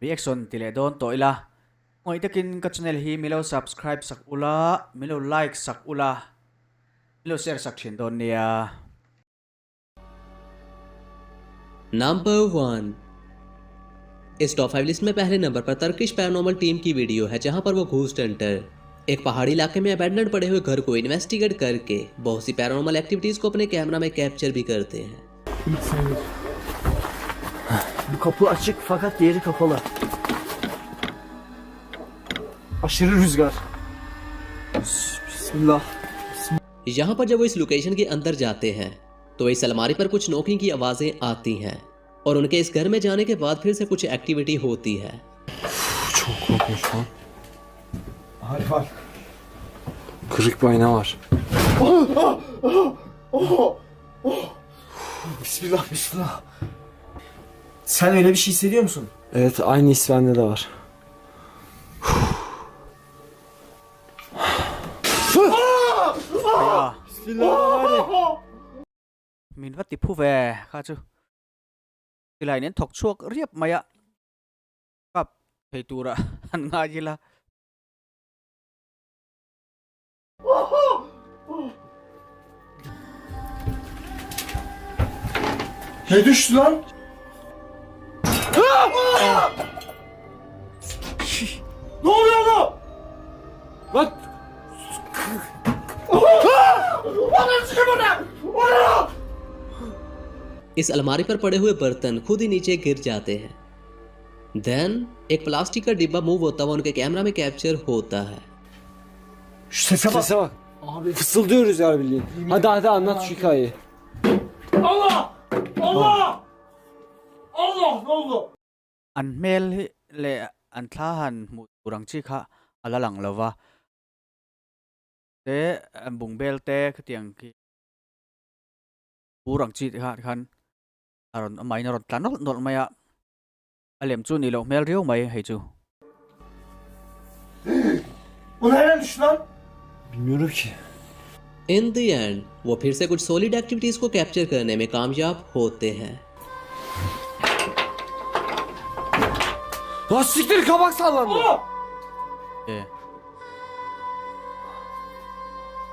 reaction tile don toila ngoi takin ka channel hi milo subscribe sak ula milo like sak ula milo share sak thin don nia. Number 1 इस top 5 list में पहले number पर Turkish paranormal team की video है, जहां पर वो ghost Hunter एक पहाड़ी इलाके में अबैंडन्ड पड़े हुए घर को इन्वेस्टिगेट करके बहुत सी पैरानॉर्मल एक्टिविटीज को अपने कैमरा में कैप्चर भी करते हैं. Bu kapı açık fakat diğeri kapalı. Aşırı rüzgar. Bismillah. यहाँ पर जब वो इस लोकेशन के अंदर जाते हैं तो इस अलमारी पर कुछ नॉकिंग की आवाजें आती हैं और उनके इस घर में जाने के बाद फिर से कुछ एक्टिविटी होती है. Çok korkunç lan. Var. Kırık bir ayna var. Bismillah bismillah. Sen öyle bir şey hissediyor musun? Evet, aynı his bende de var. Bismillahirrahmanirrahim. Min wat ti phu ve kha chu tilai nen thok chuak riap maya kap thei tura han nga jila Ne düştü lan? Ne oluyor lan? Lan! इस अलमारी पर पड़े हुए बर्तन खुद ही नीचे गिर जाते हैं. देन एक प्लास्टिक का डिब्बा मूव होता हुआ उनके कैमरा में कैप्चर होता है. Şu sese bak. Sese bak. Abi. Fısıldıyoruz ya bildiğin. Hadi anlat şu hikayeyi. Allah! Allah! Allah! Ne oldu? an mel hi le an thla han mu turang chi kha ala lang lova te an bung bel te khtiang ki urang chi kha khan aron mai na ron tlanol nol maya alem chu ni lo mel riu mai hei chu. Bu nereden düştü lan? Bilmiyorum ki. In the end वो फिर से कुछ solid activities को capture करने में कामयाब होते हैं. Lan siktir, kabak sallandı.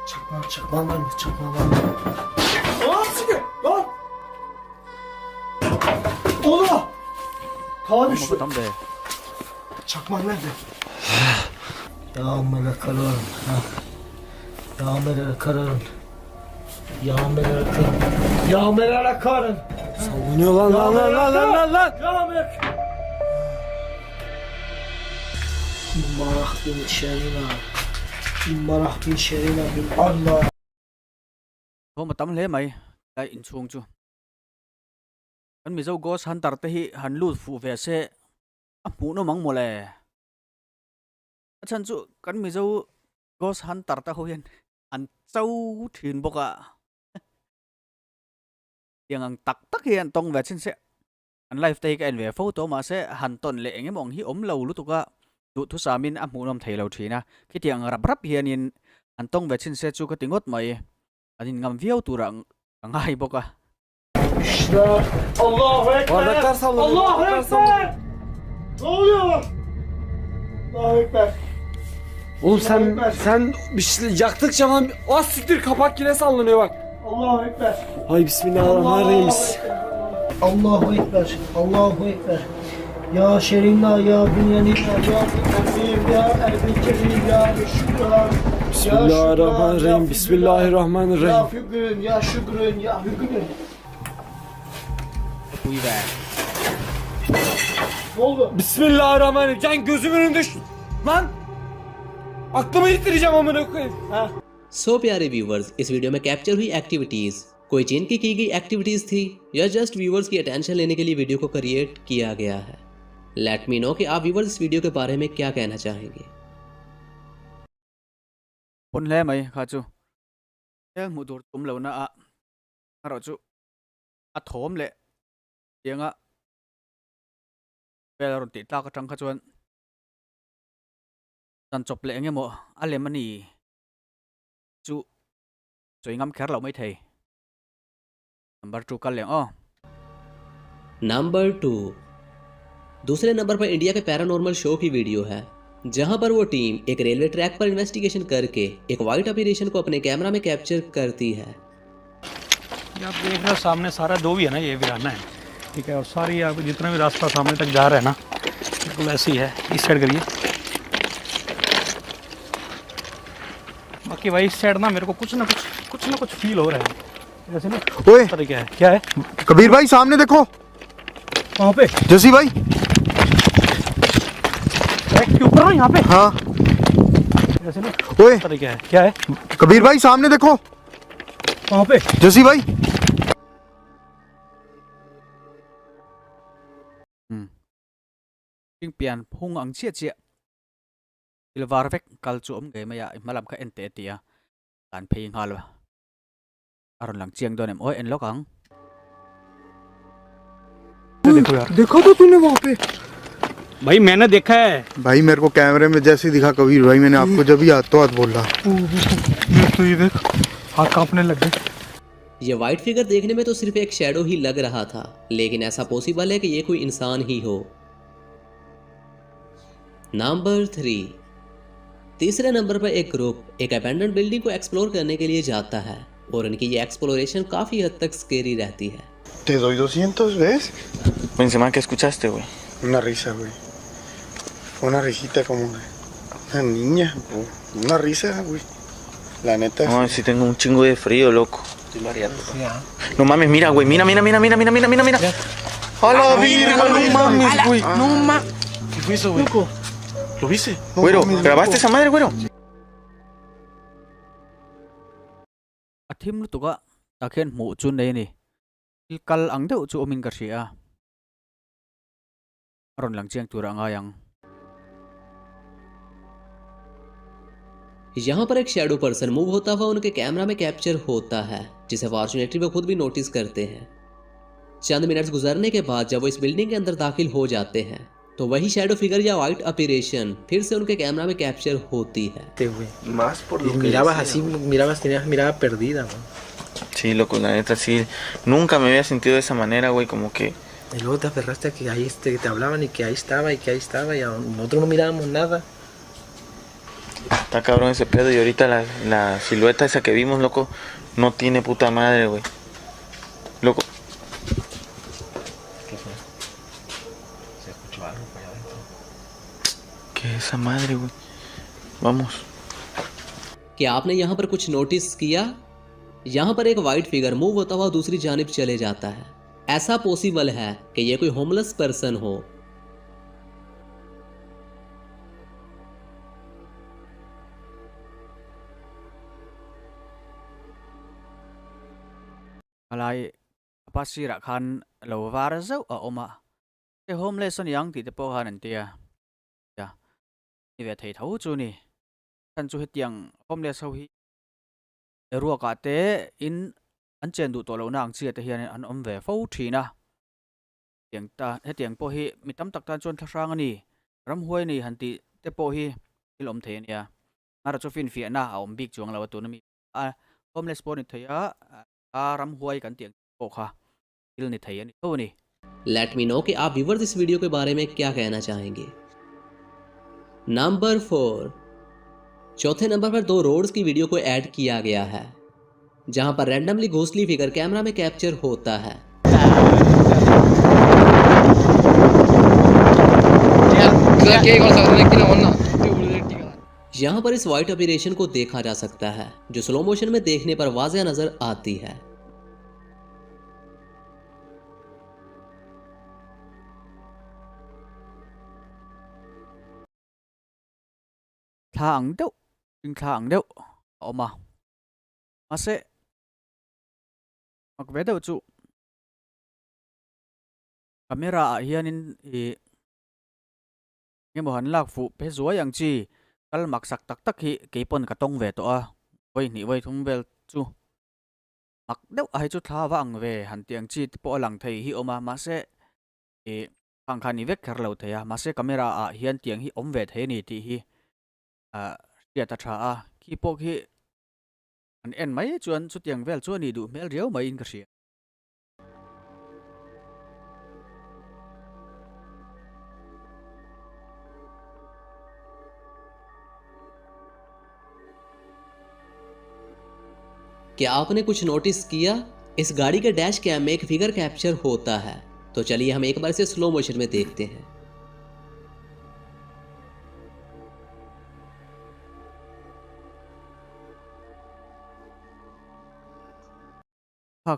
Çakmağın var mı? Lan siktir! Lan! Allah! Tava Mo düştü. tam de Çakmak nerede? Yağmurla kararın. Yağmurla kararın. Yağmurla kararın. Sallanıyor lan. Yağmur! Marah bin şerina. Marah bin şerina bin Allah. ho ma tam le mai lai in chung chu kan mi zo ghost hunter te hi han lut fu ve se a pu no mang mo le achan chu kan mi zo ghost hunter ta ho hian an chau thin boka yang ang tak hian tong ve chin se an live te ka en ve photo ma se han ton le enge mong hi om lo lu tu ka du thu samin a mu nom thei lo thina ki tiang rap hian in an tong ve chin se chu ka tingot mai anin ngam viau turang ngai boka. İşte Allahu Ekber. Bardaklar sallanıyor. Allahu bardaklar Ekber. sallanıyor. Ne oluyor? Allahu Ekber. Oğlum sen bir şey yaktıkça falan... Ah siktir, kapak yine sallanıyor bak. Allahu Ekber. Hay bismillahirrahmanirrahim. Allahu Ekber. Allahu Ekber. Ya Şerina, ya Bünyanina, ya Ebir, ya Ebir, ya Şükran. Bismillahirrahmanirrahim. Bismillahirrahmanirrahim. Ya Fügrün, ya Şükrün, ya Hügrün. Vui vẻ. Ne oldu? Bismillahirrahmanirrahim. Can gözümün önünde lan. Aklımı yitireceğim amına koyayım. Ha. सो प्यारे viewers, इस video में capture हुई activities कोई chain की गई activities थी या just viewers की अटेंशन लेने के लिए वीडियो को क्रिएट किया गया है. लेट मी नो कि आप व्यूवर्स इस वीडियो के बारे में क्या कहना चाहेंगे. Pon le mai kha chu el mu dur tum lo na a aro chu a thom le yenga pel ron ti ta ka tang kha chuan tan chop le nge mo ale mani chu choi ngam kher lo mai thei number 2 kal leng o Number 2 दूसरे number पर India के paranormal show की video है, जहां पर वो team एक railway track पर इन्वेस्टिगेशन करके एक वाइट ऑपरेशन को अपने कैमरा में कैप्चर करती है। ये आप देख रहे हो सामने सारा जो भी है ना, ये वीराना है, ठीक है। और सारी आप जितना भी रास्ता सामने तक जा रहा है ना, बिल्कुल ऐसे ही है। इस साइड करिए। बाकी भाई इस साइड ना मेरे को कुछ ना कुछ फील हो रहा है, जैसे ना ओए तरीका है। क्या है? कबीर भाई सामने देखो। वहाँ पे जसी भाई। ट्रैक के ऊपर ना, यहाँ पे। हाँ जैसे ना ओए तरीका है। क्या है? कबीर भाई सामने देखो। वहाँ पे जसी भाई। Ping pian phung ang chia chia. Ilwar vek kal chu om ge maya malam ka ente tia. Kan phing hal ba. Aron lang chiang don em oi en lokang. देखो यार। देखा तो तूने वहाँ पे? भाई मैंने देखा है। भाई मेरे को कैमरे में जैसे ही दिखा कबीर भाई, मैंने आपको जब ही हाथों हाथ बोला। तो ये देख, हाथ कांपने लग गए। ये वाइट फिगर देखने में तो सिर्फ एक शैडो ही लग रहा था, लेकिन ऐसा पॉसिबल है कि ये कोई इंसान ही हो। नंबर 3। तीसरे नंबर पर एक ग्रुप एक अबैंडन्ड बिल्डिंग को एक्सप्लोर करने के लिए जाता है और उनकी ये एक्सप्लोरेशन काफी हद तक स्केरी रहती है। Te doy 200, ¿ves? Benzema, ¿qué escuchaste, güey? Una risa, güey. Fue una risita como de una niña, güey. Una risa, güey. La neta. No, si tengo un chingo de frío, loco. Estoy mareando. No mames, mira, güey. Mira. ¡A la virga, no mames, güey! No mames. ¿Qué fue eso, güey? ¿Lo viste? No, Güero, mames, ¿grabaste loco. esa madre, güero? Athim lu tuka takhen mu chun nei ni. Kal ang deuh chu omin ka ria. Aron lang chiang tura nga yang. यहाँ पर एक shadow person move होता हुआ उनके camera में capture होता है, जिसे फॉर्चुनेटली वो खुद भी नोटिस करते हैं। चंद मिनट्स गुजरने के बाद जब वो इस बिल्डिंग के अंदर दाखिल हो जाते हैं, तो वही शैडो फिगर या वाइट अपीरेशन फिर से उनके कैमरा में कैप्चर होती है। Más por lo que Mirabas decía, así, güey. tenías mirada perdida, ¿no? Sí, loco, la neta, sí. Nunca me había sentido de esa manera, güey. Como que Y luego te aferraste a que ahí que te hablaban y que ahí estaba, y nosotros no mirábamos nada. está cabrón ese pedo. Y ahorita la silueta esa que vimos, loco, no tiene puta madre, güey. Loco. ¿Qué fue? Se escuchó algo por allá adentro. ¿Qué es esa madre, güey? Vamos. क्या आपने यहाँ पर कुछ notice किया? यहाँ पर एक white figure move होता हुआ दूसरी जानिब चले जाता है। ऐसा पॉसिबल है कि ये कोई होमलेस पर्सन हो। Alai apasi ra khan lo var zau a oma. Te homeless on yang ti te po han tia. Ya. Ni ve thei thau chu ni. Kan chu hetiang homeless ho hi. Ruwa ka te in an chen du to lo na ang chia te hian an om ve fo thina. Tiang ta hetiang po hi mitam tak tan chon thrang ani. Ram huai ni han ti te po hi ilom the nia. Ara chu fin fi na a om big chuang lawa tu na mi. A homeless po ni thaya ram huai kan tiang po kha. Il ni thaya ni to ni. Let me know कि आप viewers इस video के बारे में क्या कहना चाहेंगे। Number 4। चौथे नंबर पर 2 रोड्स की वीडियो को ऐड किया गया है, जहां पर रैंडमली घोस्टली फिगर कैमरा में कैप्चर होता है। यहाँ पर इस वाइट अपीरेशन को देखा जा सकता है, जो स्लो मोशन में देखने पर वाज़ेह नजर आती है। Thang deuh. Ping thang deuh. Oma. Mase. Mak ve deuh chu. Camera a hianin i ngemo han lak fu pe zuai ang chi kal mak sak tak tak hi keipon ka tong ve to a. Oi ni wai thum vel chu. Mak deuh ai chu tha wa ang ve han tiang chi po lang thei hi oma mase e khang khan ni vek kar lo theya mase camera a hian tiang hi om ve the ni ti hi ria ta tha a ki pok hi an en mai chuan chu tiang vel chu ni du mel riau mai in ka ria. 3 क्या आपने कुछ notice किया? इस गाड़ी के dash cam में एक figure capture होता है। तो चलिए हम एक बार इसे स्लो मोशन में देखते हैं।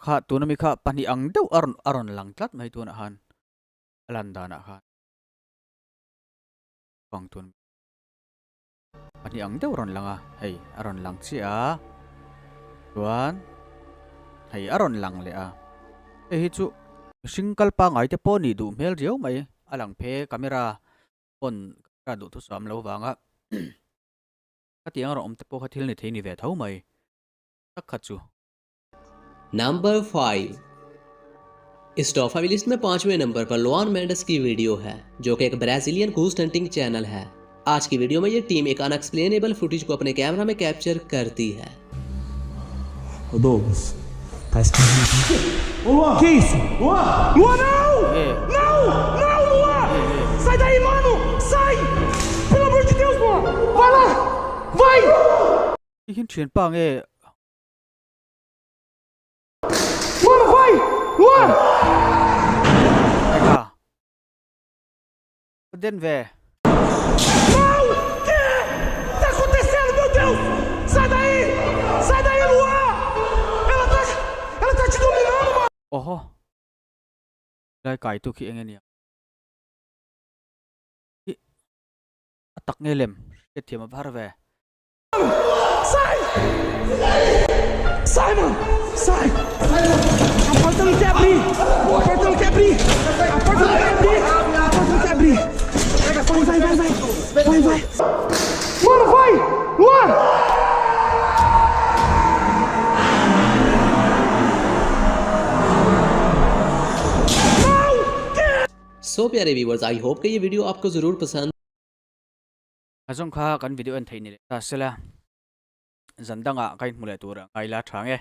kha tu na mi kha pani ang deuh aron lang tlat mai tu na han alanda na kha bang tun pani ang deuh ron langa hei aron lang chi a tuan hei aron lang le a e hi chu single pa ngai te poni du mel riau mai alang phe camera pon ka du thu sam lo wanga ka tiang ro om te po kha thil ni theini ve thau mai tak kha chu number 5। इस top 5 list में 5वें number पर Luann Mendes की video है, जो कि एक Brazilian घूस हंटिंग चैनल है। आज की वीडियो में ये टीम एक अनएक्सप्लेनेबल फुटेज को अपने कैमरा में कैप्चर करती है। Douglas, tá esquisito. Ô Luan! Que isso? Luan! Luan, não! Não! Não, Luan! Sai daí, mano! Sai! Pelo amor de Deus, Luan! Vai lá! Vai! hin thian pa nge Mano, vai! Luan! den ve Não! Que? Tá acontecendo, meu Deus! Sai daí! Sai daí, Luan! Ela tá te dominando, mano! oho lai kai tu khi engenia atak nge lem ke thiam bhar ve Sai! Sai, mano! Sai! A porta não quer abrir! A porta não quer abrir! A porta não quer abrir! A porta não quer abrir! Vai! Mano, vai! Luan! सो प्यारे viewers, I hope कि ये video आपको जरूर पसंद azong kha kan video an theini ta sela zandanga kain mule tura kaila thange